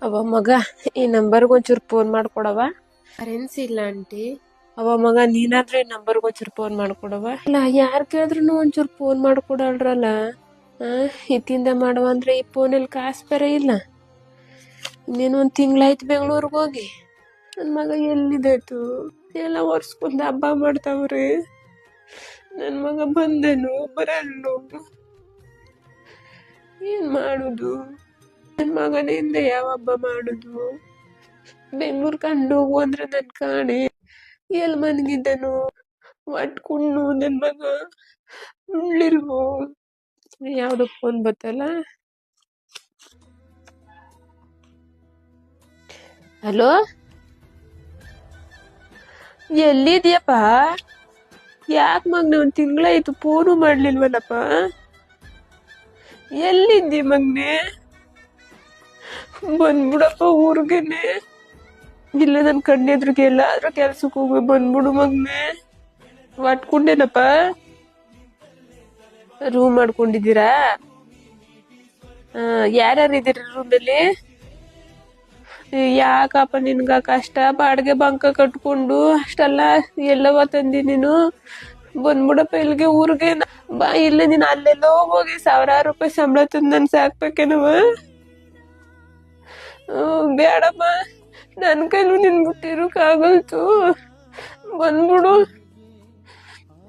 ಅವ ಮಗ ಈ ನಂಬರ್ಗೆ ಒಂಚೂರು ಫೋನ್ ಮಾಡ್ಕೊಡವ. ಕರೆನ್ಸಿ ಇಲ್ಲ ಆಂಟಿ. ಅವ ಮಗ ನೀನಾದ್ರೂ ಈ ನಂಬರ್ಗೆ ಒಂಚೂರು ಫೋನ್ ಮಾಡ್ಕೊಡವ. ಇಲ್ಲ ಯಾರು ಕೇಳಿದ್ರು ಒಂಚೂರು ಫೋನ್ ಮಾಡ್ಕೊಡಲ್ರಲ್ಲ. ಇತ್ತಿಂದ ಮಾಡುವ ಅಂದ್ರೆ ಈ ಫೋನಲ್ಲಿ ಕಾಸು ಬೇರೆ ಇಲ್ಲ. ಇನ್ನೇನು ಒಂದು ತಿಂಗಳಾಯ್ತು ಬೆಂಗಳೂರಿಗೆ ಹೋಗಿ. ನನ್ನ ಮಗ ಎಲ್ಲಿದ್ದಾಯ್ತು ಎಲ್ಲ ಒರ್ಸ್ಕೊಂಡ್ ಹಬ್ಬ ಮಾಡ್ತಾವ್ರಿ. ನನ್ನ ಮಗ ಬಂದನು ಬರಲ್ಲು, ಏನ್ ಮಾಡುದು? ನನ್ನ ಮಗನಿಂದ ಯಾವ ಹಬ್ಬ ಮಾಡುದು? ಬೆಂಗಳೂರು ಕಂಡು ಹೋಗು ಅಂದ್ರೆ ನನ್ ಕಾಣೆ ಎಲ್ ಮನ್ಗಿದ್ದನು ಒಟ್ಕೊಂಡು ನನ್ ಮಗ ಉಳ್ಳಿಲ್ವೋ? ಯಾವ್ದು ಫೋನ್ ಬತ್ತಲ್ಲ. ಹಲೋ, ಎಲ್ಲಿದ್ಯಪ್ಪ? ಯಾಕೆ ಮಗ್ನೆ ಒಂದ್ ತಿಂಗಳಾಯ್ತು ಫೋನು ಮಾಡ್ಲಿಲ್ವಲ್ಲಪ್ಪ? ಎಲ್ಲಿದ್ದಿ ಮಗ್ನೆ? ಬಂದ್ಬಿಡಪ್ಪ ಊರ್ಗೆನೆ. ಇಲ್ಲ ನನ್ ಕಣ್ಣೆದ್ರಿಗೆ ಎಲ್ಲಾದ್ರೂ ಕೆಲ್ಸಕ್ಕೆ ಹೋಗಿ ಬಂದ್ಬಿಡು ಮಗ್ನೆ. ಒಟ್ಕೊಂಡೇನಪ್ಪ? ರೂಮ್ ಮಾಡ್ಕೊಂಡಿದ್ದೀರಾ? ಯಾರ್ಯಾರು ಇದೀರಿ ರೂಮಲ್ಲಿ? ಯಾಕಪ್ಪ ನಿನ್ಗ ಕಷ್ಟ? ಬಾಡಿಗೆ ಬಂಕ ಕಟ್ಕೊಂಡು ಅಷ್ಟೆಲ್ಲ ಎಲ್ಲವ ತಂದಿ ನೀನು? ಬಂದ್ಬಿಡಪ್ಪ ಇಲ್ಲಿಗೆ ಊರಿಗೆ. ಬಾ, ಇಲ್ಲ ನೀನ್ ಅಲ್ಲೆಲ್ಲೋ ಹೋಗಿ ಸಾವಿರಾರು ರೂಪಾಯಿ ಸಂಬಳ ತಂದು ನನ್ ಸಾಕ್ಬೇಕೇನವ? ಬೇಡಮ್ಮ, ನನ್ ಕೈಲೂ ನಿನ್ ಬಿಟ್ಟಿರೋಕ್ಕಾಗಲ್ತು. ಬಂದ್ಬಿಡು,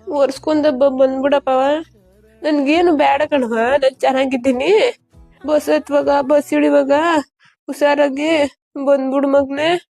ಒರ್ಸ್ಕೊಂಡಬ್ಬ ಬಂದ್ಬಿಡಪ್ಪ. ನನ್ಗೇನು ಬೇಡ ಕಣವ, ನಾನ್ ಚೆನ್ನಾಗಿದ್ದೀನಿ. ಬಸ್ ಹತ್ವಾಗ ಬಸ್ ಇಳಿವಾಗ ಹುಷಾರಾಗಿ ಬಂದ್ಬಿಡು ಮಗ್ನೆ.